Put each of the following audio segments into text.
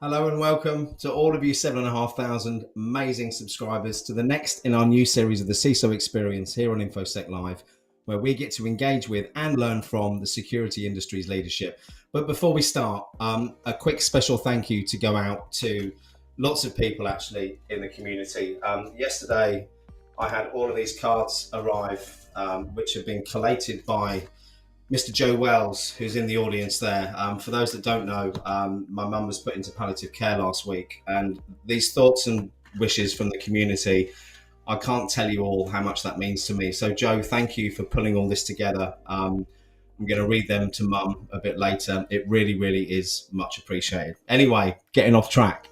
Hello and welcome to all of you 7,500 amazing subscribers to the next in our new series of the CISO Experience here on InfoSec Live, where we get to engage with and learn from the security industry's leadership. But before we start, a quick special thank you to go out to lots of people actually in the community. Yesterday, I had all of these cards arrive, which have been collated by Mr. Joe Wells, who's in the audience there. For those that don't know, my mum was put into palliative care last week, and these thoughts and wishes from the community, I can't tell you all how much that means to me. So Joe, thank you for pulling all this together. I'm going to read them to mum a bit later. It really, really is much appreciated. Anyway, getting off track.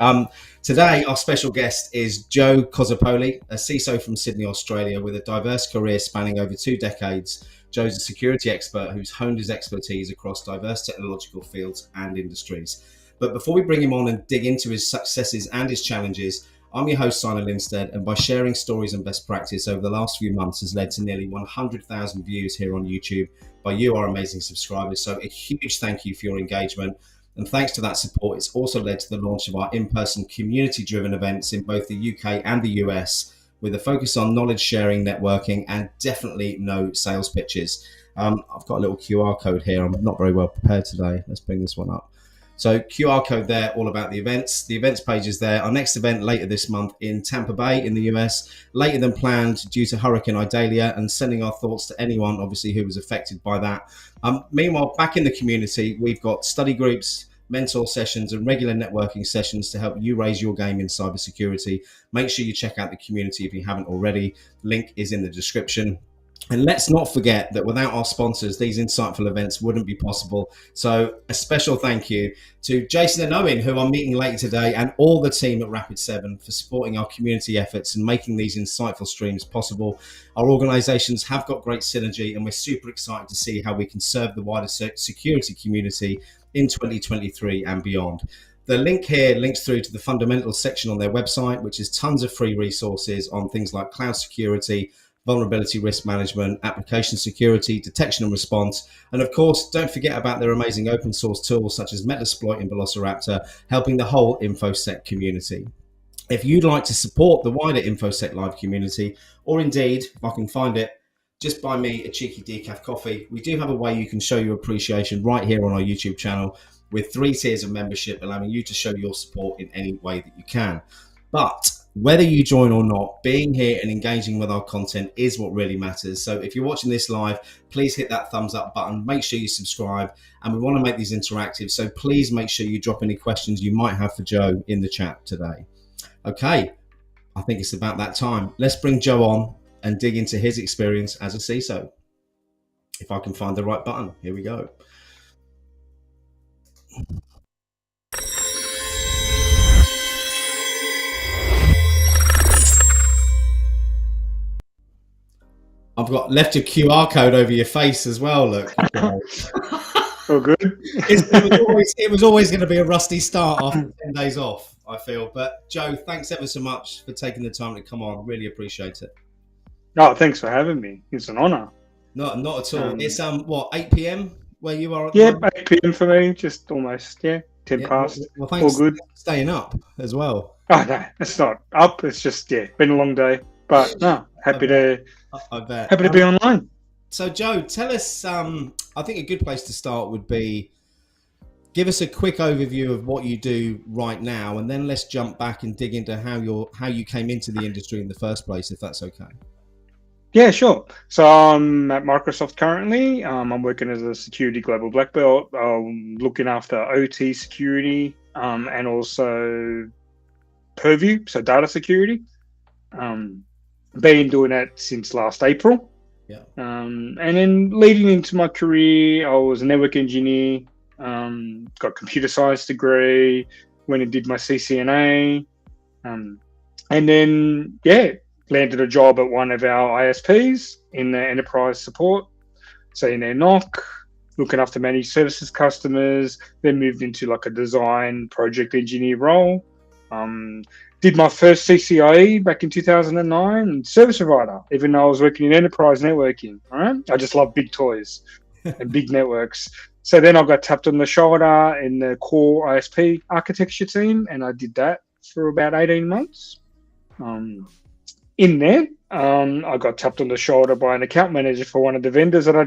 Today, our special guest is Joe Cosopoli, a CISO from Sydney, Australia, with a diverse career spanning over 2 decades. Joe's a security expert who's honed his expertise across diverse technological fields and industries. But before we bring him on and dig into his successes and his challenges, I'm your host, Simon Linstead, and by sharing stories and best practice over the last few months has led to nearly 100,000 views here on YouTube by you, our amazing subscribers. So a huge thank you for your engagement. And thanks to that support, it's also led to the launch of our in-person community-driven events in both the UK and the US, with a focus on knowledge sharing, networking, and definitely no sales pitches. I've got a little QR code here. I'm not very well prepared today. Let's bring this one up. So QR code there, all about the events. The events page is there. Our next event later this month in Tampa Bay in the US, later than planned due to Hurricane Idalia, and sending our thoughts to anyone, obviously, who was affected by that. Meanwhile, back in the community, we've got study groups, mentor sessions and regular networking sessions to help you raise your game in cybersecurity. Make sure you check out the community if you haven't already. Link is in the description. And let's not forget that without our sponsors, these insightful events wouldn't be possible. So a special thank you to Jason and Owen, who I'm meeting later today, and all the team at Rapid7 for supporting our community efforts and making these insightful streams possible. Our organizations have got great synergy, and we're super excited to see how we can serve the wider security community in 2023 and beyond. The link here links through to the fundamentals section on their website, which is tons of free resources on things like cloud security, vulnerability risk management, application security, detection and response. And of course, don't forget about their amazing open source tools such as Metasploit and Velociraptor, helping the whole InfoSec community. If you'd like to support the wider InfoSec Live community, or indeed, if I can find it, just buy me a cheeky decaf coffee. We do have a way you can show your appreciation right here on our YouTube channel with 3 tiers of membership, allowing you to show your support in any way that you can. But whether you join or not, being here and engaging with our content is what really matters. So if you're watching this live, please hit that thumbs up button. Make sure you subscribe, and we want to make these interactive. So please make sure you drop any questions you might have for Joe in the chat today. Okay, I think it's about that time. Let's bring Joe on and dig into his experience as a CISO. If I can find the right button, here we go. I've got left your QR code over your face as well, look. Oh, good. It was always going to be a rusty start after 10 days off, I feel. But Joe, thanks ever so much for taking the time to come on. Really appreciate it. Oh, thanks for having me. It's an honor. Not at all. It's what, 8 p.m. where you are? Yeah, 8 p.m. for me. Just almost 10 past. Well, thanks. All good. For staying up as well. Oh no, it's not up. It's just been a long day. But no, happy to be online. So Joe, tell us, I think a good place to start would be, give us a quick overview of what you do right now, and then let's jump back and dig into how you came into the industry in the first place, if that's okay. Yeah, sure. So I'm at Microsoft currently. I'm working as a security global black belt, looking after OT security and also Purview, so data security. Been doing that since last April. Yeah. And then leading into my career, I was a network engineer, got a computer science degree, went and did my CCNA, and then, landed a job at one of our ISPs in the enterprise support. So in their NOC, looking after managed services customers, then moved into like a design project engineer role. Did my first CCIE back in 2009 and service provider, even though I was working in enterprise networking. All right. I just love big toys and big networks. So then I got tapped on the shoulder in the core ISP architecture team, and I did that for about 18 months. In there, I got tapped on the shoulder by an account manager for one of the vendors that I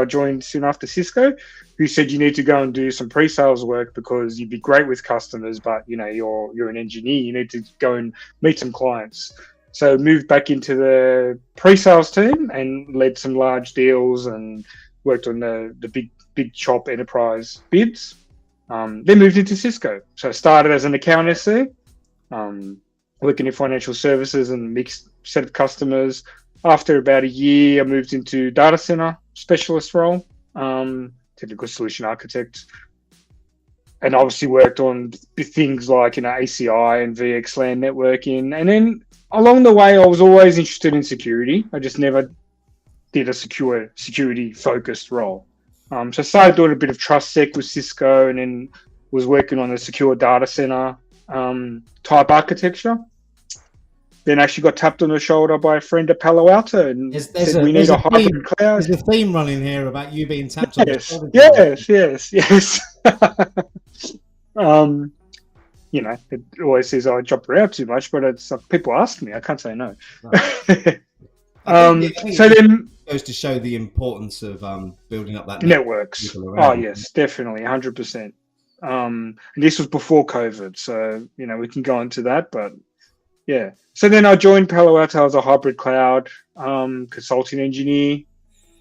joined soon after Cisco, who said you need to go and do some pre-sales work because you'd be great with customers, but you're an engineer, you need to go and meet some clients. So moved back into the pre-sales team and led some large deals and worked on the big chop enterprise bids. Then moved into Cisco. So I started as an account SC. Working in financial services and mixed set of customers. After about a year, I moved into data center specialist role, technical solution architect, and obviously worked on things like ACI and VXLAN networking. And then along the way, I was always interested in security. I just never did a security focused role. So I started doing a bit of TrustSec with Cisco, and then was working on the secure data center type architecture. Then actually got tapped on the shoulder by a friend at Palo Alto and said, we need a hybrid cloud. There's a theme running here about you being tapped on the shoulder. Yes. It always says I jump around too much, but it's like people ask me, I can't say no. Right. So then goes to show the importance of building up that networks. Oh yes, definitely, 100%. And this was before COVID, so we can go into that, but yeah. So then I joined Palo Alto as a hybrid cloud consulting engineer.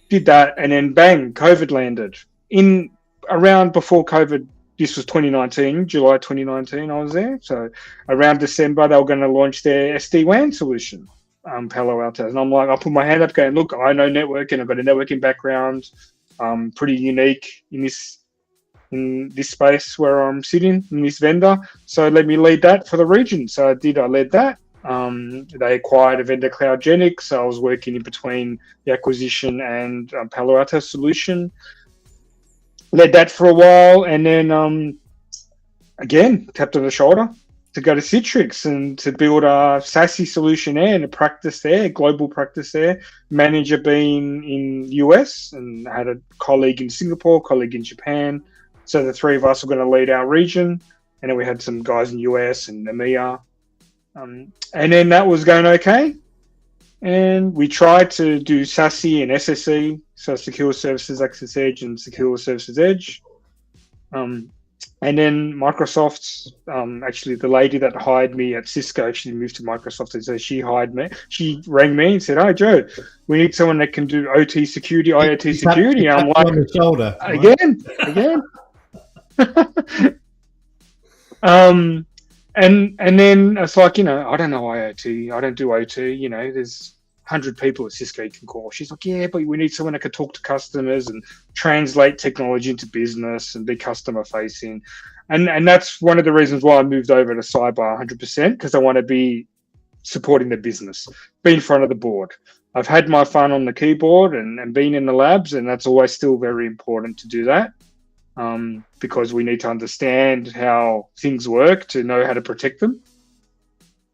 Did that, and then bang, COVID landed. In around before COVID, this was 2019, July 2019. I was there. So around December, they were going to launch their SD-WAN solution, Palo Alto, and I'm like, I put my hand up, going, look, I know networking. I've got a networking background. Pretty unique in this space where I'm sitting in this vendor. So let me lead that for the region. So I led that. They acquired a vendor CloudGenix. So I was working in between the acquisition and Palo Alto solution. Led that for a while. And then again, tapped on the shoulder to go to Citrix and to build a SASE solution there and a practice there, global practice there. Manager being in US, and I had a colleague in Singapore, colleague in Japan. So the three of us were going to lead our region, and then we had some guys in US and EMEA. And then that was going okay. And we tried to do SASE and SSE, so Secure Services Access Edge and Secure Services Edge. And then Microsoft, actually the lady that hired me at Cisco actually moved to Microsoft, and so she hired me. She rang me and said, "Hi Joe, we need someone that can do OT security, IoT security." I'm like, on the shoulder, again. And then it's like, I don't know IoT, I don't do OT. There's 100 people at Cisco you can call. She's like, yeah, but we need someone that can talk to customers and translate technology into business and be customer facing. And that's one of the reasons why I moved over to cyber 100%, because I want to be supporting the business, be in front of the board. I've had my fun on the keyboard and been in the labs, and that's always still very important to do that, because we need to understand how things work to know how to protect them.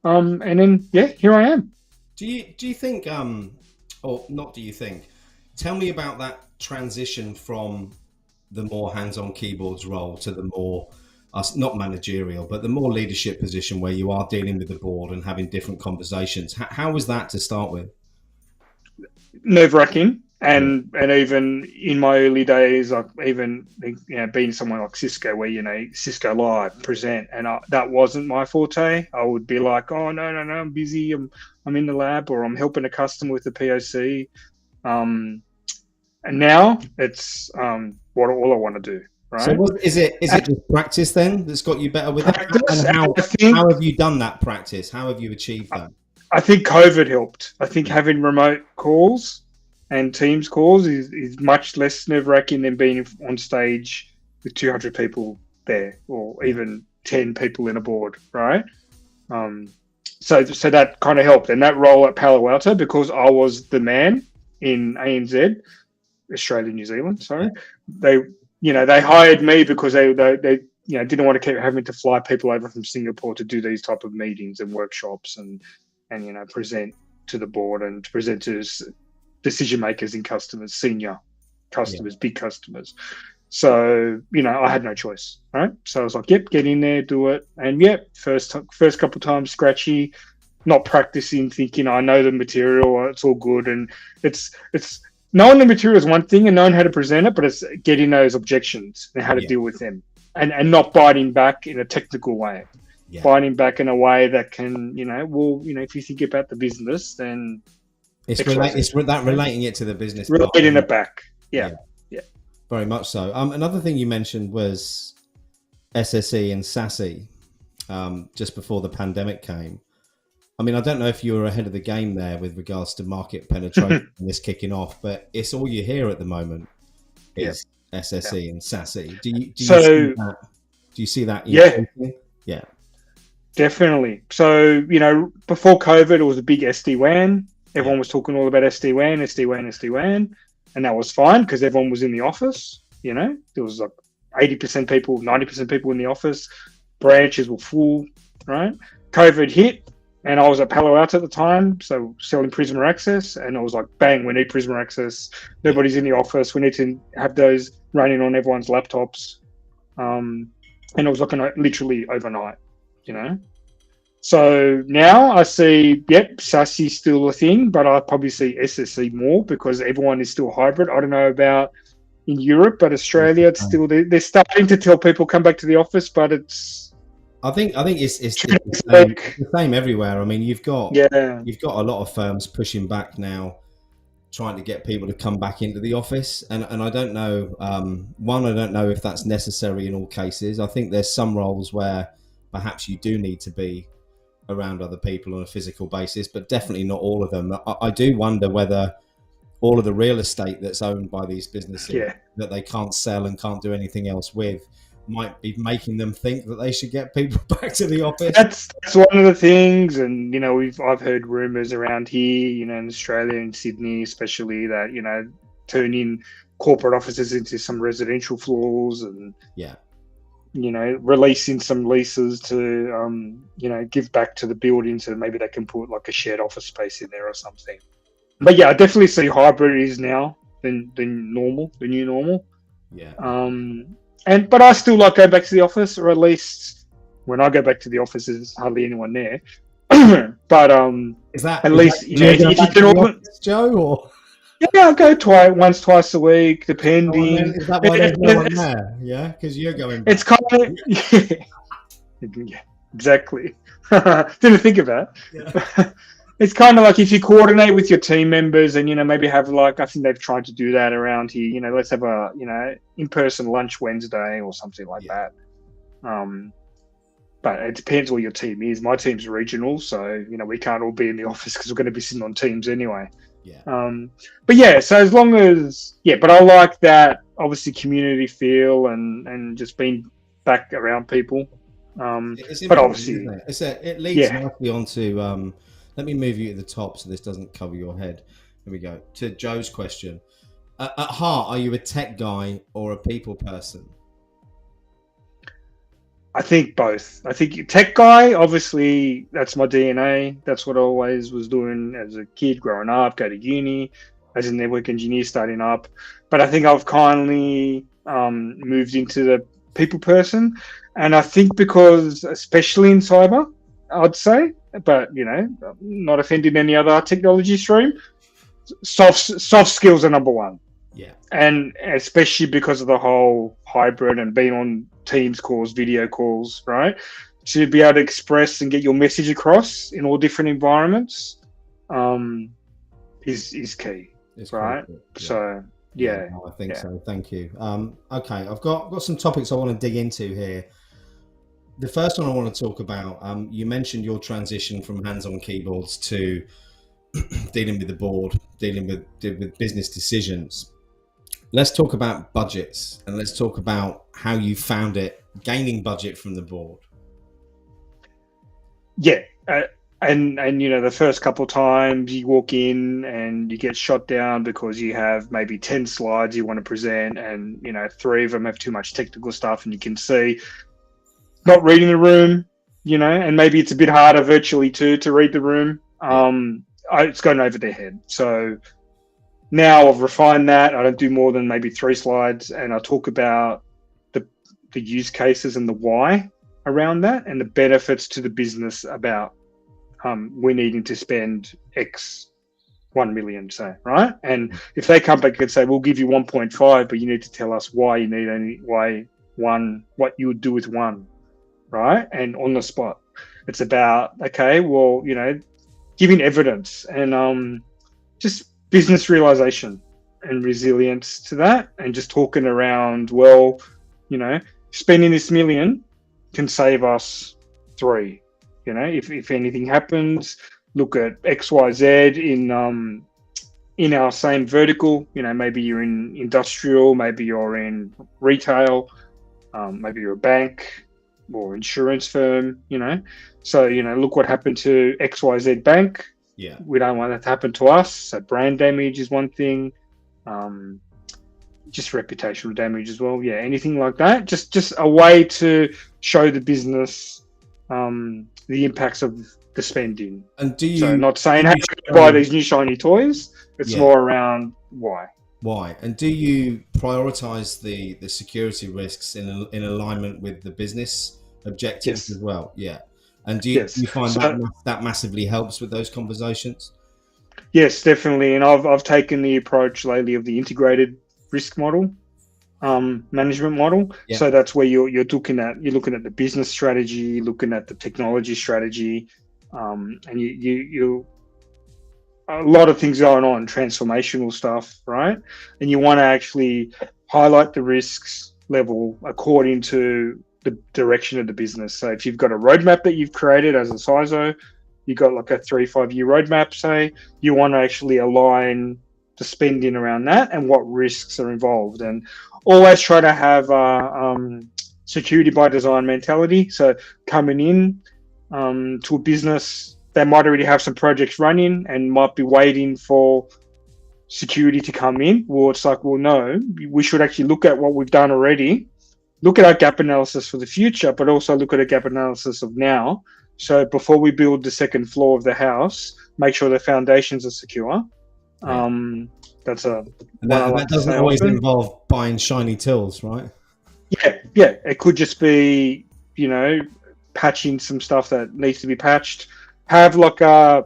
And then, here I am. Do you think, or not do you think, tell me about that transition from the more hands-on keyboards role to the more, not managerial, but the more leadership position where you are dealing with the board and having different conversations. How was that to start with? Nerve-wracking. And even in my early days, I've even been somewhere like Cisco, where Cisco Live present, and that wasn't my forte. I would be like, oh no, I'm busy. I'm in the lab, or I'm helping a customer with the POC. And now it's what all I want to do. Right. So is it just practice then that's got you better with it? And how have you done that practice? How have you achieved that? I think COVID helped. I think having remote calls and Teams calls is much less nerve-wracking than being on stage with 200 people there, or even 10 people in a board, right? So that kind of helped. And that role at Palo Alto, because I was the man in ANZ, Australia, New Zealand, sorry, they hired me because they didn't want to keep having to fly people over from Singapore to do these type of meetings and workshops and present to the board and to present to decision makers in customers, senior customers, big customers. So I had no choice, right? So I was like, yep, get in there, do it. And first couple of times scratchy, not practicing, thinking I know the material, it's all good. And it's knowing the material is one thing and knowing how to present it, but it's getting those objections and how to deal with them, and not biting back in a technical way. Biting back in a way that can, if you think about the business, then it's relating it to the business. Relating it back. Yeah. Very much so. Another thing you mentioned was SSE and SASE just before the pandemic came. I mean, I don't know if you were ahead of the game there with regards to market penetration and this kicking off, but it's all you hear at the moment is SSE and SASE. Do you see that? Yeah. Definitely. So, before COVID, it was a big SD-WAN. Everyone was talking all about SD-WAN. And that was fine because everyone was in the office. There was like 80% people, 90% people in the office. Branches were full, right? COVID hit, and I was at Palo Alto at the time, so selling Prisma Access. And I was like, bang, we need Prisma Access. Nobody's in the office. We need to have those running on everyone's laptops. And it was looking like literally overnight, So now I see, SASE is still a thing, but I probably see SSE more because everyone is still hybrid. I don't know about in Europe, but Australia, it's still, they're starting to tell people come back to the office, but it's... I think it's the same everywhere. I mean, you've got a lot of firms pushing back now, trying to get people to come back into the office. And I don't know, I don't know if that's necessary in all cases. I think there's some roles where perhaps you do need to be around other people on a physical basis, but definitely not all of them. I do wonder whether all of the real estate that's owned by these businesses that they can't sell and can't do anything else with might be making them think that they should get people back to the office. That's one of the things. And, I've heard rumors around here, in Australia and Sydney, especially that, turning corporate offices into some residential floors and, releasing some leases to, give back to the building so maybe they can put like a shared office space in there or something. But I definitely see hybrid is now the new normal. Yeah. But I still like going back to the office, or at least when I go back to the office, there's hardly anyone there. But is that at least if you can office, Joe, or I go once, twice a week, depending. Is that why there's no one there? Yeah, because you're going back. It's kind of exactly. Didn't think of that. Yeah. It's kind of like if you coordinate with your team members and, maybe have like, I think they've tried to do that around here, let's have a, in-person lunch Wednesday or something like that. But it depends what your team is. My team's regional, so, we can't all be in the office because we're going to be sitting on Teams anyway. Yeah. So as long as, but I like that obviously community feel and just being back around people. But obviously it leads nicely onto, let me move you to the top so this doesn't cover your head. Here we go. To Joe's question. At heart, are you a tech guy or a people person? I think both. I think tech guy, obviously, that's my DNA. That's what I always was doing as a kid growing up, go to uni, as a network engineer starting up. But I think I've kindly moved into the people person. And I think because, especially in cyber, I'd say, but, not offending any other technology stream. soft skills are number one. Yeah. And especially because of the whole hybrid and being on Teams calls, video calls, right? To be able to express and get your message across in all different environments is key, It's right? critical. Yeah. So yeah, I think so. Thank you. Okay, I've got some topics I want to dig into here. The first one I want to talk about, you mentioned your transition from hands-on keyboards to dealing with the board, dealing with business decisions. Let's talk about budgets, and let's talk about how you found it gaining budget from the board. Yeah. And the first couple of times you walk in and you get shot down because you have maybe 10 slides you want to present, and 3 of them have too much technical stuff, and you can see not reading the room, and maybe it's a bit harder virtually too to read the room. It's going over their head. So now I've refined that. I don't do more than maybe 3 slides, and I talk about the use cases and the why around that, and the benefits to the business about we're needing to spend X 1 million, say, right? And if they come back and say, we'll give you 1.5, but you need to tell us why you need what you would do with 1, right? And on the spot, it's about, okay, well, giving evidence and just business realization and resilience to that, and just talking around, well, spending this million can save us 3. If anything happens, look at XYZ in our same vertical. Maybe you're in industrial, maybe you're in retail, maybe you're a bank or insurance firm. So look what happened to XYZ bank. Yeah, we don't want that to happen to us. So brand damage is one thing. Just reputational damage as well. Yeah, anything like that. Just a way to show the business the impacts of the spending. And do you? So not saying, hey, buy these new shiny toys. It's more around why. Why? And do you prioritize the security risks in alignment with the business objectives as well? Yeah. And do you find that massively helps with those conversations? Yes, definitely. And I've taken the approach lately of the integrated risk model, management model. Yeah. So that's where you're looking at the business strategy, looking at the technology strategy, and you a lot of things going on, transformational stuff, right? And you want to actually highlight the risks level according to the direction of the business. So if you've got a roadmap that you've created as a CISO, you've got like a 3-5 year roadmap, say, you want to actually align the spending around that and what risks are involved, and always try to have security by design mentality. So coming in to a business, they might already have some projects running and might be waiting for security to come in. Well, it's like, well, no, we should actually look at what we've done already, look at our gap analysis for the future, but also look at a gap analysis of now. So before we build the second floor of the house, make sure the foundations are secure. That doesn't always involve buying shiny tools, right? Yeah. It could just be, patching some stuff that needs to be patched. Have like a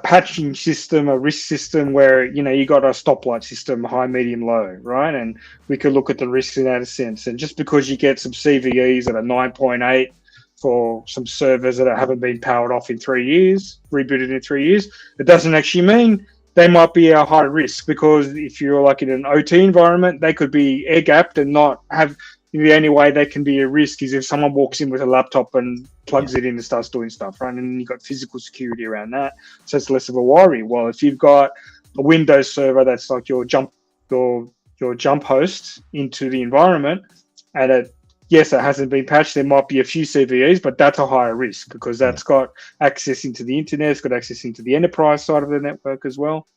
patching system, a risk system where, you got a stoplight system, high, medium, low, right? And we could look at the risks in that sense. And just because you get some CVEs that are 9.8 for some servers that haven't been powered off in 3 years, rebooted in 3 years, it doesn't actually mean they might be a high risk, because if you're like in an OT environment, they could be air gapped and not have. The only way they can be a risk is if someone walks in with a laptop and plugs it in and starts doing stuff, right? And then you've got physical security around that, so it's less of a worry. Well, if you've got a Windows server that's like your jump host into the environment, and it hasn't been patched, there might be a few CVEs, but that's a higher risk because that's got access into the internet, it's got access into the enterprise side of the network as well.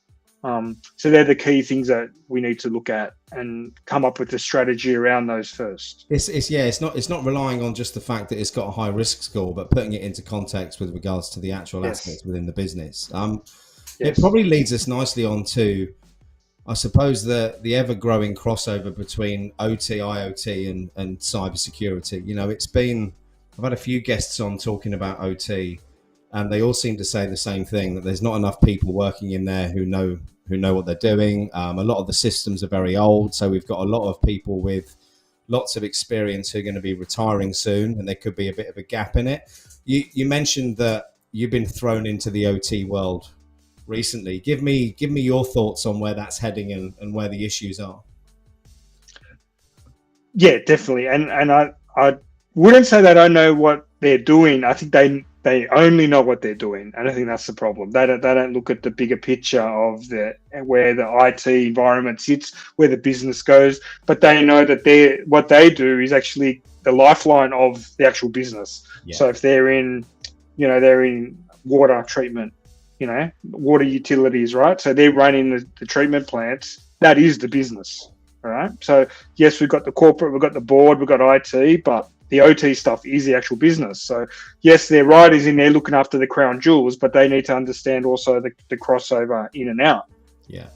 So they're the key things that we need to look at and come up with a strategy around those first. It's not relying on just the fact that it's got a high risk score, but putting it into context with regards to the actual aspects within the business. It probably leads us nicely on to, I suppose, the ever growing crossover between OT, IoT, and cybersecurity. I've had a few guests on talking about OT. and they all seem to say the same thing, that there's not enough people working in there who know what they're doing. A lot of the systems are very old, so we've got a lot of people with lots of experience who are going to be retiring soon, and there could be a bit of a gap in it. You mentioned that you've been thrown into the OT world recently. Give me your thoughts on where that's heading and where the issues are. Yeah, definitely. And I wouldn't say that I know what they're doing. I think they only know what they're doing. And I think that's the problem. They don't look at the bigger picture of where the IT environment sits, where the business goes. But they know that what they do is actually the lifeline of the actual business. Yeah. So if they're in water treatment, water utilities, right? So they're running the treatment plants. That is the business, all right? So yes, we've got the corporate, we've got the board, we've got IT, but the OT stuff is the actual business. So yes, their riders in there looking after the crown jewels, but they need to understand also the crossover in and out. Yeah.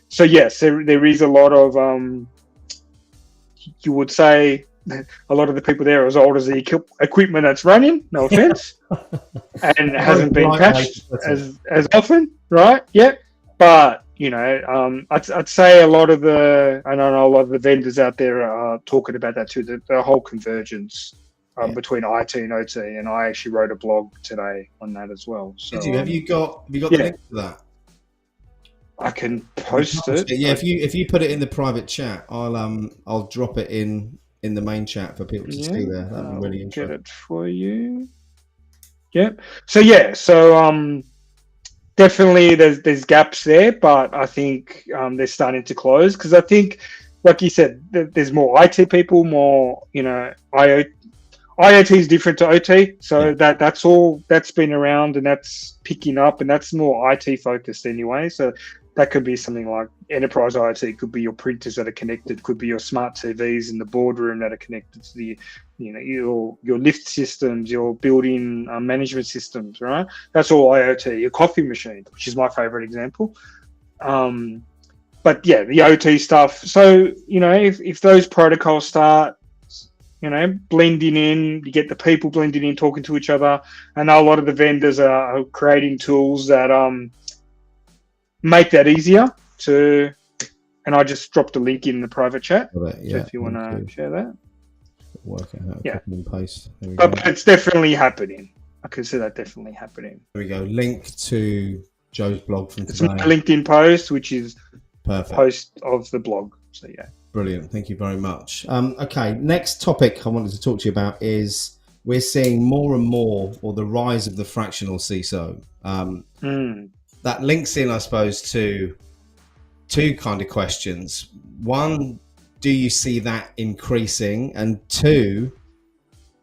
So yes, there is a lot of, you would say, a lot of the people there are as old as the equipment that's running, no offense, and hasn't been patched as often, right? Yeah. But, I'd say a lot of I know a lot of the vendors out there are talking about that too, the whole convergence between IT and OT. And I actually wrote a blog today on that as well. So, have you got the link to that? I can post it. Yeah, if you put it in the private chat, I'll drop it in the main chat for people to see there. That'd be really interesting. Get it for you. Yeah. So definitely there's gaps there, but I think they're starting to close, because I think, like you said, there's more IT people, more IoT is different to OT, so that's been around and that's picking up, and that's more IT focused anyway. So that could be something like enterprise IT, could be your printers that are connected, could be your smart TVs in the boardroom that are connected to the, your lift systems, your building management systems, right? That's all IoT. Your coffee machine, which is my favorite example. But yeah, the OT stuff. So, if those protocols start, blending in, you get the people blending in, talking to each other. I know a lot of the vendors are creating tools that make that easier to, and I just dropped a link in the private chat. So if you want to share that. Work out how to copy and paste. But it's definitely happening. I can see that definitely happening. There we go. Link to Joe's blog from today. It's my LinkedIn post, which is perfect post of the blog. So yeah. Brilliant. Thank you very much. Okay. Next topic I wanted to talk to you about is we're seeing more and more, or the rise of the fractional CISO. That links in, I suppose, to two kind of questions. One, do you see that increasing? And two,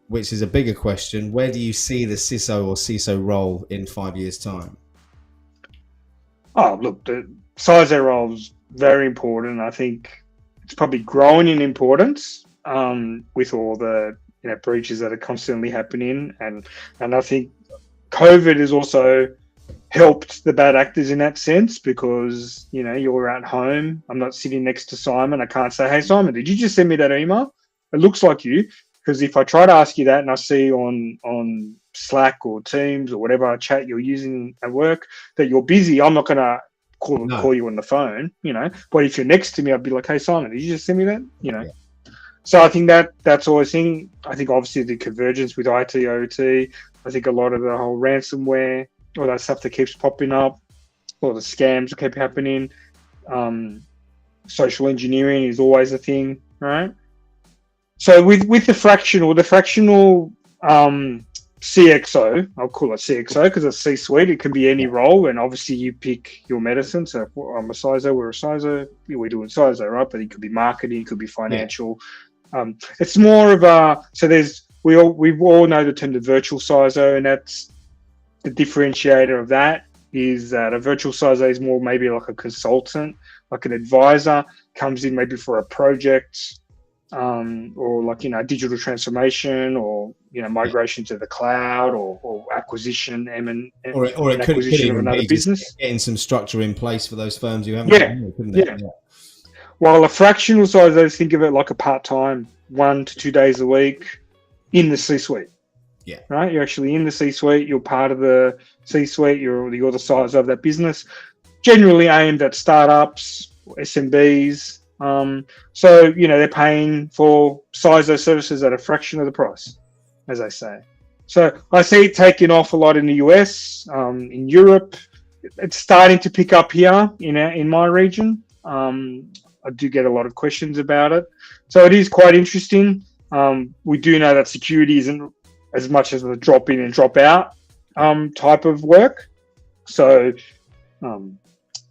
which is a bigger question, where do you see the CISO or CISO role in 5 years' time? Oh, look, the CISO role is very important. I think it's probably growing in importance with all the breaches that are constantly happening. And I think COVID is also helped the bad actors in that sense, because you're at home. I'm not sitting next to Simon. I can't say, hey Simon, did you just send me that email? It looks like you, because if I try to ask you that and I see on Slack or Teams or whatever chat you're using at work that you're busy, I'm not gonna call you on the phone, but if you're next to me, I'd be like, hey Simon, did you just send me that? Yeah. So I think that's always thing. I think obviously the convergence with IT, OT, I think a lot of the whole ransomware, all that stuff that keeps popping up, all the scams that keep happening. Social engineering is always a thing, right? So with the fractional CXO, I'll call it CXO because it's C-suite. It can be any role, and obviously you pick your medicine. So I'm a CISO, we're a CISO, we're doing CISO, right? But it could be marketing, it could be financial. It's more of we all know the term the virtual CISO, and that's the differentiator of that is that a virtual CISO is more maybe like a consultant, like an advisor, comes in maybe for a project, or like digital transformation, or migration to the cloud, or acquisition, or it could of another business, getting some structure in place for those firms you haven't. Yeah. While a fractional CISO, think of it like a part-time, 1 to 2 days a week in the C-suite. Yeah. Right? You're actually in the C-suite. You're part of the C-suite. You're the size of that business. Generally aimed at startups, SMBs. So they're paying for CISO services at a fraction of the price, as I say. So I see it taking off a lot in the US, in Europe. It's starting to pick up here in my region. I do get a lot of questions about it, so it is quite interesting. We do know that security isn't as much as a drop in and drop out type of work. So,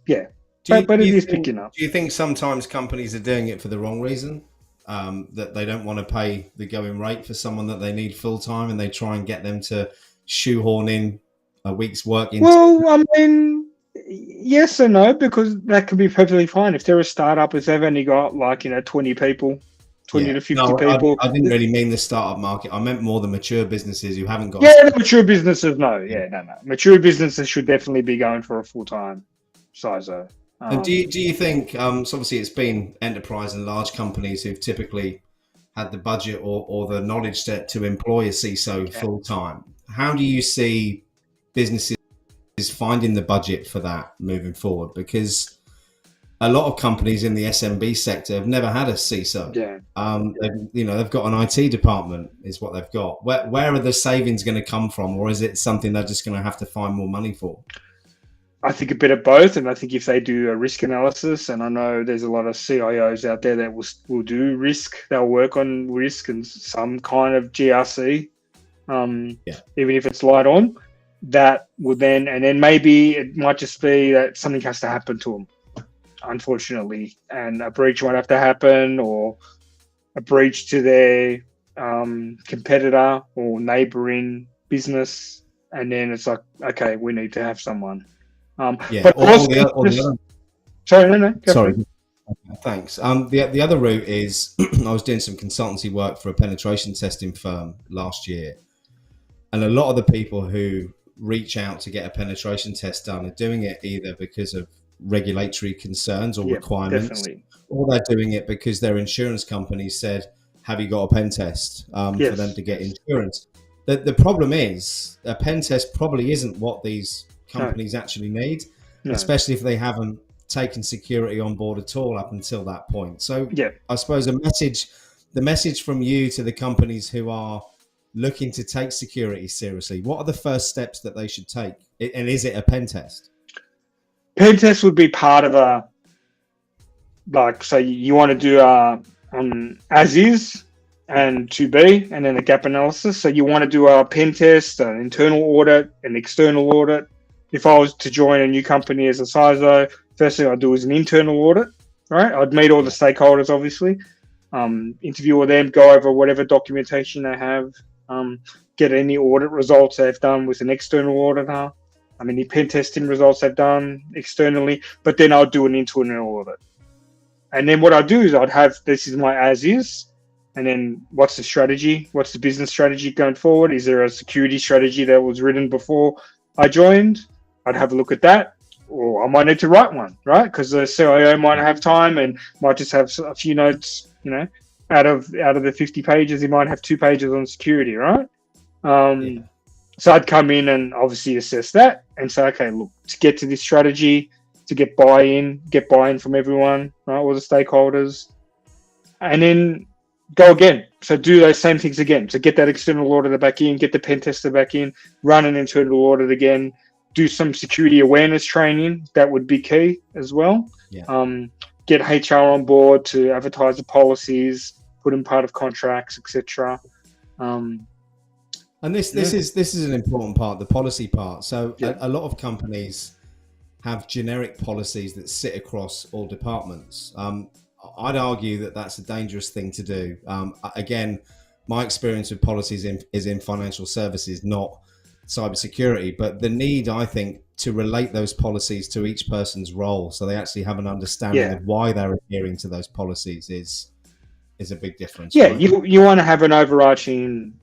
yeah, but it is picking up. Do you think sometimes companies are doing it for the wrong reason? That they don't want to pay the going rate for someone that they need full time, and they try and get them to shoehorn in a week's work into? Well, I mean, yes and no, because that could be perfectly fine. If they're a startup, if they've only got 20 people, 20 to 50 people. I didn't really mean the startup market. I meant more the mature businesses who haven't got. Yeah, the mature businesses, no. Yeah, no. Mature businesses should definitely be going for a full-time CISO. And do you think, so obviously it's been enterprise and large companies who've typically had the budget or the knowledge to employ a CISO full-time. How do you see businesses finding the budget for that moving forward? Because a lot of companies in the SMB sector have never had a CISO. They've got an IT department is what they've got. Where are the savings going to come from, or is it something they're just going to have to find more money for? I think a bit of both, and I think if they do a risk analysis, and I know there's a lot of CIOs out there that will do risk, they'll work on risk and some kind of GRC, even if it's light on, that will then maybe it might just be that something has to happen to them, unfortunately, and a breach might have to happen, or a breach to their competitor or neighboring business, and then it's like, okay, we need to have someone. But sorry. Thanks. The other route is I was doing some consultancy work for a penetration testing firm last year, and a lot of the people who reach out to get a penetration test done are doing it either because of regulatory concerns or requirements, or they're doing it because their insurance company said, "Have you got a pen test?" For them to get insurance. The problem is a pen test probably isn't what these companies actually need, especially if they haven't taken security on board at all up until that point. So I suppose the message from you to the companies who are looking to take security seriously, what are the first steps that they should take? And is it a pen test? Pen test would be part of so you want to do as is and to be, and then a gap analysis. So you want to do a pen test, an internal audit, an external audit. If I was to join a new company as a CISO, first thing I'd do is an internal audit, right? I'd meet all the stakeholders, obviously, interview with them, go over whatever documentation they have, get any audit results they've done with an external auditor, any pen testing results they've done externally, but then I'll do an internal audit. And then what I'll do is this is my as is, and then what's the strategy? What's the business strategy going forward? Is there a security strategy that was written before I joined? I'd have a look at that, or I might need to write one, right? Because the CIO might have time and might just have a few notes, out of the 50 pages, he might have 2 pages on security, right? So I'd come in and obviously assess that and say, okay, look, to get to this strategy, to get buy-in from everyone, right, all the stakeholders, and then go again. So do those same things again. So get that external auditor back in, get the pen tester back in, run an internal audit again, do some security awareness training. That would be key as well. Get HR on board to advertise the policies, put in part of contracts, etc. And this is an important part, the policy part. So a lot of companies have generic policies that sit across all departments. I'd argue that that's a dangerous thing to do. Again, my experience with policies is in financial services, not cybersecurity, but the need, I think, to relate those policies to each person's role so they actually have an understanding of why they're adhering to those policies is a big difference. Right? You want to have an overarching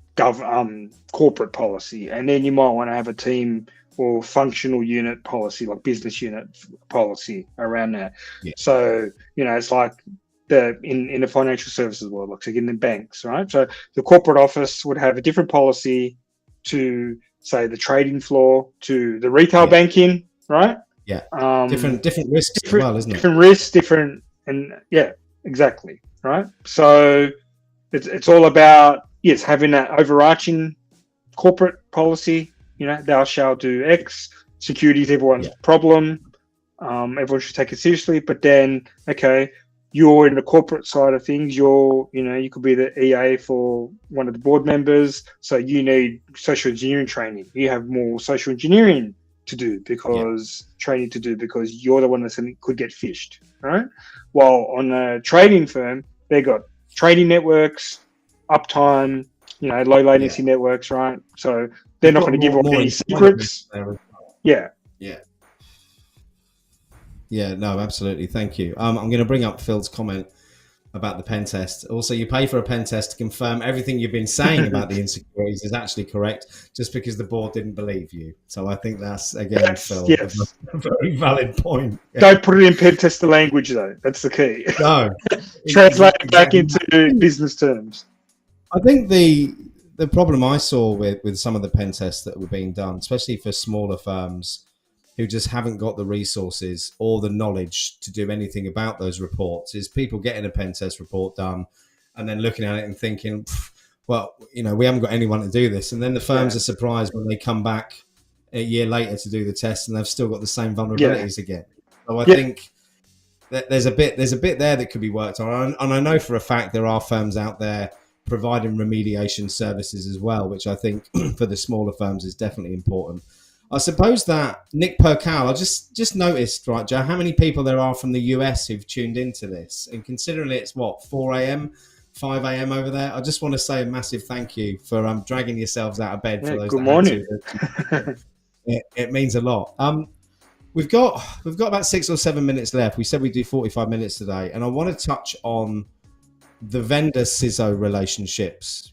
corporate policy, and then you might want to have a team or functional unit policy, like business unit policy around that. So it's like in the financial services world, like in the banks, right? So the corporate office would have a different policy to, say, the trading floor, to the retail banking, right? Yeah. Different risks as well, isn't it? Different risks, and yeah, exactly, right? So it's all about, yes, having that overarching corporate policy, thou shalt do X. Security is everyone's problem. Everyone should take it seriously. But then, okay, you're in the corporate side of things. You could be the EA for one of the board members. So you need social engineering training. You have more social engineering to do because you're the one that could get phished, right? While on a trading firm, they got trading networks, uptime, low latency networks, right? So they're not going to give away any secrets. Yeah. No, absolutely. Thank you. I'm going to bring up Phil's comment about the pen test. Also, you pay for a pen test to confirm everything you've been saying about the insecurities is actually correct, just because the board didn't believe you. So I think that's, again, Phil, a very valid point. Don't put it in pen tester language, though. That's the key. No. Translate it back into business terms. I think the problem I saw with some of the pen tests that were being done, especially for smaller firms who just haven't got the resources or the knowledge to do anything about those reports, is people getting a pen test report done and then looking at it and thinking, well, we haven't got anyone to do this. And then the firms are surprised when they come back a year later to do the test and they've still got the same vulnerabilities again. So I think that there's a bit there that could be worked on. And I know for a fact there are firms out there providing remediation services as well, which I think for the smaller firms is definitely important. I suppose that Nick Percal, I just noticed, right, Joe, how many people there are from the US who've tuned into this. And considering it's, 4 a.m., 5 a.m. over there, I just want to say a massive thank you for dragging yourselves out of bed for those. Good morning. It means a lot. We've got about 6 or 7 minutes left. We said we'd do 45 minutes today. And I want to touch on the vendor-CISO relationships,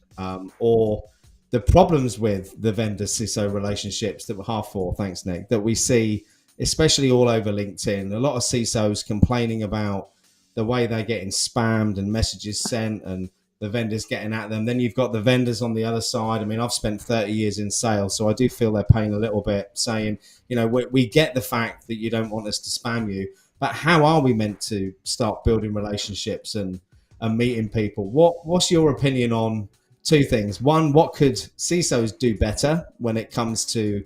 or the problems with the vendor-CISO relationships that were thanks, Nick, that we see, especially all over LinkedIn. A lot of CISOs complaining about the way they're getting spammed and messages sent and the vendors getting at them. Then you've got the vendors on the other side. I mean, I've spent 30 years in sales, so I do feel their pain a little bit, saying, we get the fact that you don't want us to spam you, but how are we meant to start building relationships and meeting people? What's your opinion on two things? One, what could CISOs do better when it comes to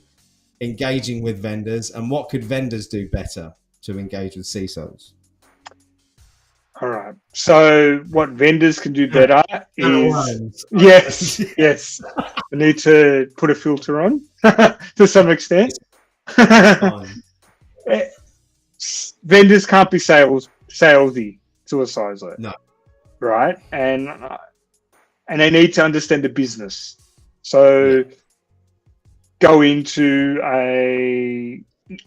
engaging with vendors, and what could vendors do better to engage with CISOs? All right. So what vendors can do better is yes. I need to put a filter on to some extent. Vendors can't be salesy to a CISO. No. Right? And they need to understand the business. So go into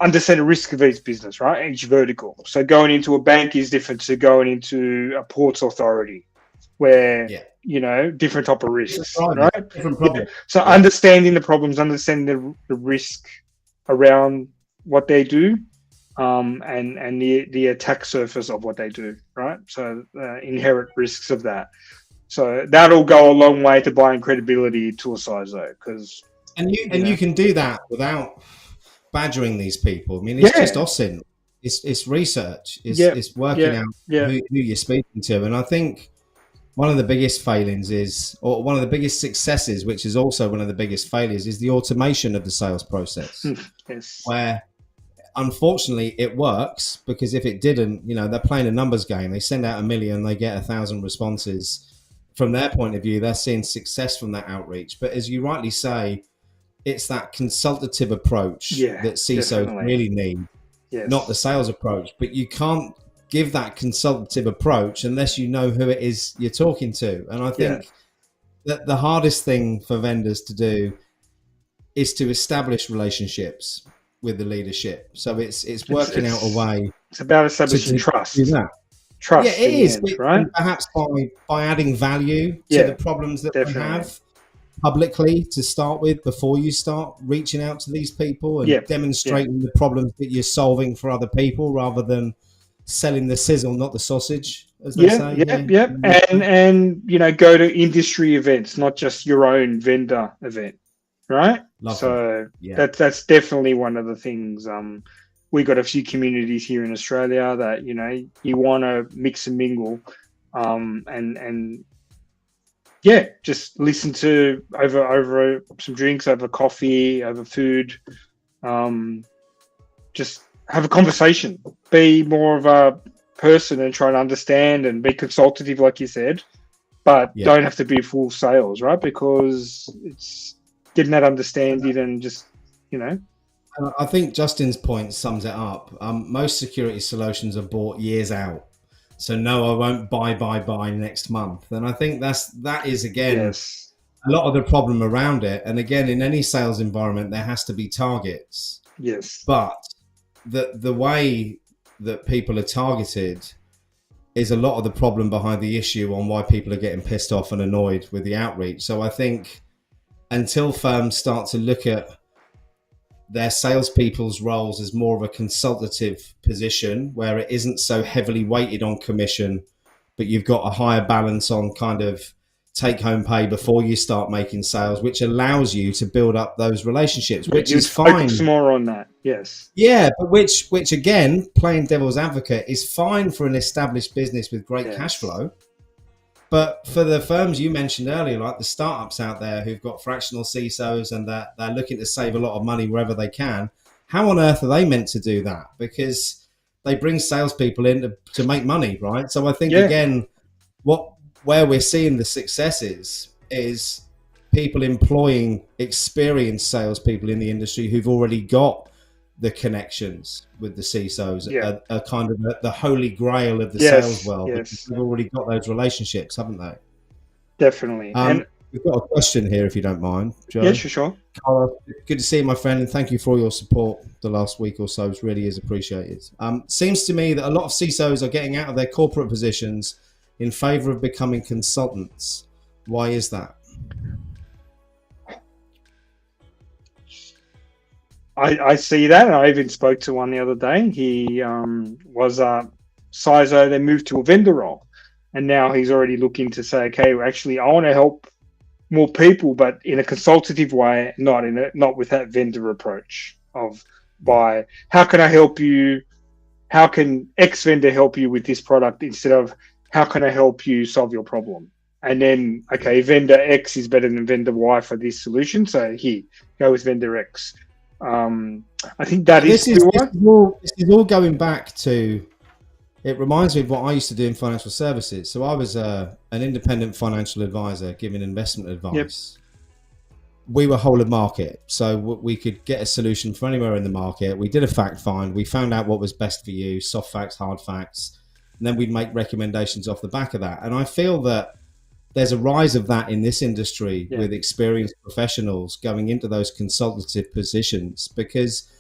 understand the risk of each business, right? Each vertical. So going into a bank is different to going into a ports authority, where different type of risks, right? Different problem. So understanding the problems, understanding the risk around what they do, and the attack surface of what they do, right? So inherent risks of that. So that'll go a long way to buying credibility to a CISO, because you can do that without badgering these people. I mean, it's just OSINT. It's research. It's working out who you're speaking to. And I think one of the biggest failings or one of the biggest successes, which is also one of the biggest failures, is the automation of the sales process. Yes. Where unfortunately it works, because if it didn't, they're playing a numbers game. They send out 1 million, they get 1,000 responses. From their point of view, they're seeing success from that outreach. But as you rightly say, it's that consultative approach that CISOs really need, not the sales approach. But you can't give that consultative approach unless you know who it is you're talking to. And I think that the hardest thing for vendors to do is to establish relationships with the leadership. So it's working out a way. It's about establishing trust. Do that. Trust. Yeah, it is. Right? Perhaps by adding value to the problems that we have publicly to start with, before you start reaching out to these people and demonstrating the problems that you're solving for other people, rather than selling the sizzle, not the sausage, as they say. And go to industry events, not just your own vendor event. right? Love them. So Yeah. that's definitely one of the things. We got a few communities here in Australia that you want to mix and mingle, and yeah, just listen to over some drinks, over coffee, over food. Just have a conversation. Be more of a person and try to understand and be consultative, like you said, but don't have to be full sales, right? Because it's getting that understanding and just, I think Justin's point sums it up. Most security solutions are bought years out. So no, I won't buy next month. And I think that is again yes, a lot of the problem around it. And again, in any sales environment, there has to be targets. yes, But the way that people are targeted is a lot of the problem behind the issue on why people are getting pissed off and annoyed with the outreach. So I think until firms start to look at their salespeople's roles as more of a consultative position where it isn't so heavily weighted on commission, but you've got a higher balance on kind of take home pay before you start making sales, which allows you to build up those relationships, which is fine. Focus more on that. Yes. Yeah, but which again, playing devil's advocate, is fine for an established business with great cash flow. But for the firms you mentioned earlier, like the startups out there who've got fractional CISOs and they're looking to save a lot of money wherever they can, how on earth are they meant to do that? Because they bring salespeople in to make money, right? So I think, again, where we're seeing the successes is people employing experienced salespeople in the industry who've already got the connections with the CISOs, are kind of the holy grail of the sales world. Because they've already got those relationships, haven't they? Definitely. And we've got a question here, if you don't mind, Joe. Yeah, sure. Carlos, good to see you, my friend, and thank you for all your support the last week or so. It really is appreciated. Seems to me that a lot of CISOs are getting out of their corporate positions in favor of becoming consultants. Why is that? I see that. I even spoke to one the other day. He was a CISO, then moved to a vendor role. And now he's already looking to say, okay, well, actually, I want to help more people, but in a consultative way, not with that vendor approach of how can I help you? How can X vendor help you with this product instead of how can I help you solve your problem? And then, okay, vendor X is better than vendor Y for this solution. So here, go with vendor X. I think this is all going back to, it reminds me of what I used to do in financial services. So I was an independent financial advisor giving investment advice. We were whole of market. So we could get a solution for anywhere in the market. We did a fact find. We found out what was best for you, soft facts, hard facts. And then we'd make recommendations off the back of that. And I feel that there's a rise of that in this industry with experienced professionals going into those consultative positions, because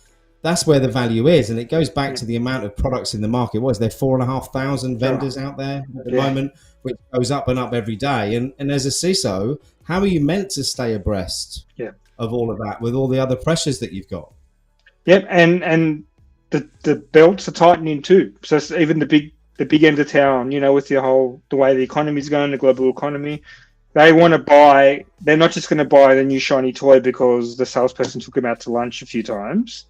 that's where the value is. And it goes back to the amount of products in the market. What is there, 4,500 vendors out there at the moment, which goes up and up every day. And as a CISO, how are you meant to stay abreast of all of that with all the other pressures that you've got? Yep. And the belts are tightening too. So even the big end of town, with the way the economy's going, the global economy, they want to buy. They're not just going to buy the new shiny toy because the salesperson took them out to lunch a few times.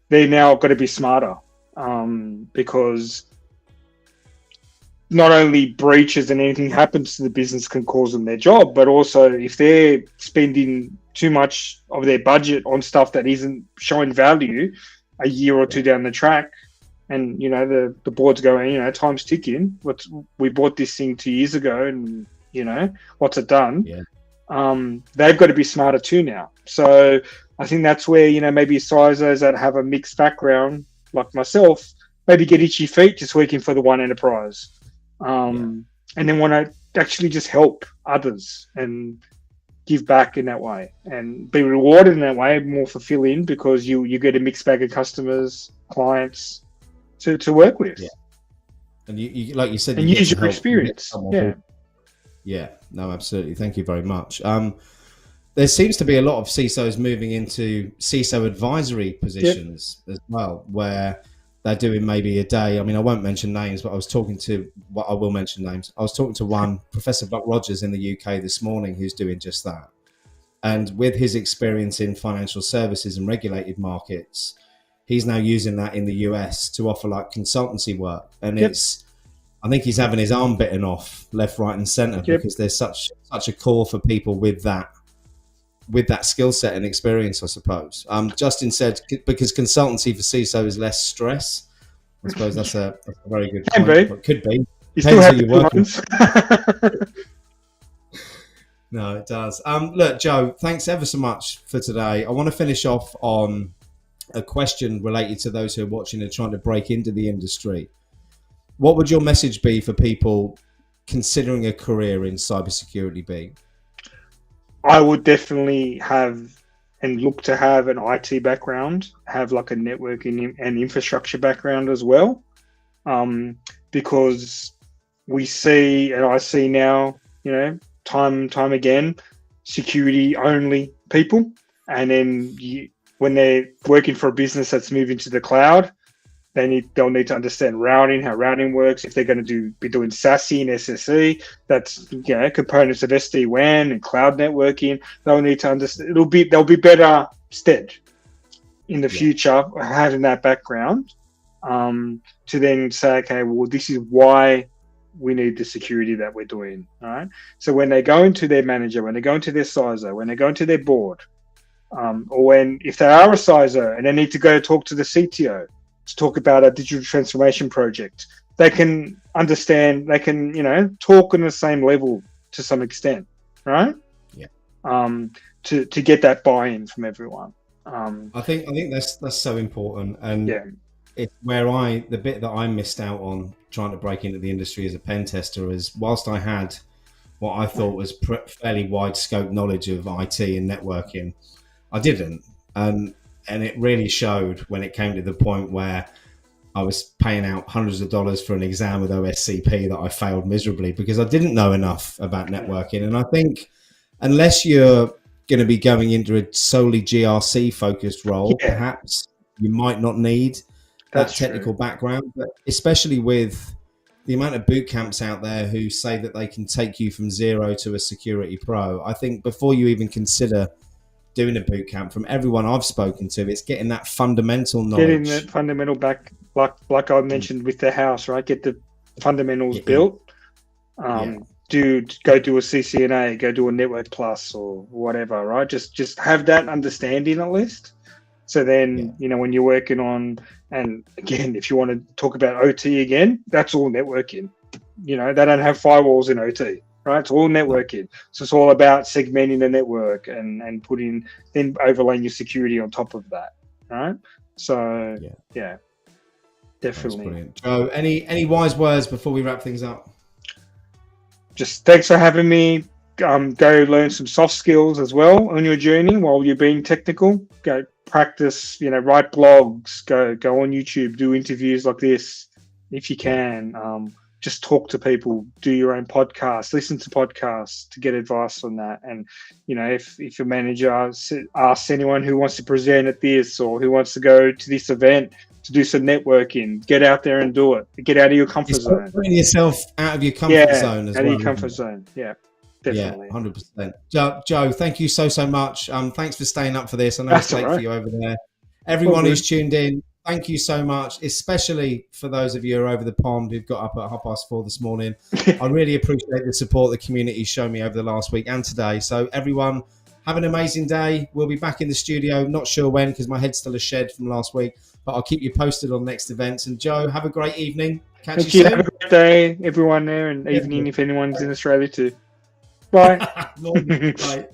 They now got to be smarter, because not only breaches and anything happens to the business can cause them their job, but also if they're spending too much of their budget on stuff that isn't showing value a year or two down the track, and the board's going, time's ticking. We bought this thing 2 years ago, and what's it done? They've got to be smarter too now. So I think that's where maybe CISOs that have a mixed background like myself maybe get itchy feet just working for the one enterprise, and then want to actually just help others and give back in that way and be rewarded in that way, more fulfilling, because you get a mixed bag of customers, clients to work with. And you like you said, and use your experience. No, absolutely. Thank you very much. There seems to be a lot of CISOs moving into CISO advisory positions as well, where they're doing maybe a day. I mean, I won't mention names, but I will mention names. I was talking to one Professor Buck Rogers in the UK this morning, who's doing just that. And with his experience in financial services and regulated markets, he's now using that in the US to offer like consultancy work. And I think he's having his arm bitten off left, right, and centre because there's such a call for people with that skill set and experience, I suppose. Justin said because consultancy for CISO is less stress. I suppose that's a very good point. It could be. You still have your working. No, it does. Look, Joe, thanks ever so much for today. I want to finish off on a question related to those who are watching and trying to break into the industry. What would your message be for people considering a career in cybersecurity be? I would definitely have and look to have an IT background, have like a networking and infrastructure background as well. Because we see, and I see now, time and time again, security only people. And then when they're working for a business that's moving to the cloud, they'll need to understand routing, how routing works. If they're going to be doing SASE and SSE, that's components of SD-WAN and cloud networking. They'll need to understand. They'll be better stead in the future having that background to then say, okay, well, this is why we need the security that we're doing. All right. So when they go into their manager, when they go into their CISO, when they go into their board, or if they are a CISO and they need to go talk to the CTO to talk about a digital transformation project, they can understand, they can, talk on the same level to some extent, right? Yeah. To get that buy-in from everyone. I think that's so important. And it's where the bit that I missed out on trying to break into the industry as a pen tester is whilst I had what I thought was fairly wide scope knowledge of IT and networking, I didn't. And it really showed when it came to the point where I was paying out hundreds of dollars for an exam with OSCP that I failed miserably because I didn't know enough about networking. And I think unless you're going to be going into a solely GRC focused role, perhaps you might not need that technical background, but especially with the amount of boot camps out there who say that they can take you from zero to a security pro. I think before you even consider doing a boot camp, from everyone I've spoken to, it's getting that fundamental knowledge. Getting that fundamental back, like I mentioned with the house, right? Get the fundamentals built. Go do a CCNA, go do a Network Plus or whatever, right? Just have that understanding at least. So then, when you're working on, and again, if you want to talk about OT again, that's all networking. They don't have firewalls in OT, right? It's all networking. So it's all about segmenting the network and then overlaying your security on top of that, right? So, definitely. Joe, any wise words before we wrap things up? Just thanks for having me. Go learn some soft skills as well on your journey while you're being technical. Go practice, write blogs, go on YouTube, do interviews like this if you can. Just talk to people, do your own podcasts, listen to podcasts to get advice on that. And, if your manager asks anyone who wants to present at this or who wants to go to this event to do some networking, get out there and do it. Get out of your comfort zone. Putting yourself out of your comfort zone as well. Out of your comfort zone, definitely. 100%. Joe, thank you so much. Thanks for staying up for this. I know it's late for you over there. Everyone who's tuned in, thank you so much, especially for those of you who are over the pond who've got up at 4:30 this morning. I really appreciate the support the community's shown me over the last week and today. So everyone, have an amazing day. We'll be back in the studio. Not sure when because my head's still a shed from last week, but I'll keep you posted on next events. And Joe, have a great evening. Catch you soon. Have a great day, everyone there, and evening if anyone's in Australia too. Bye. Bye.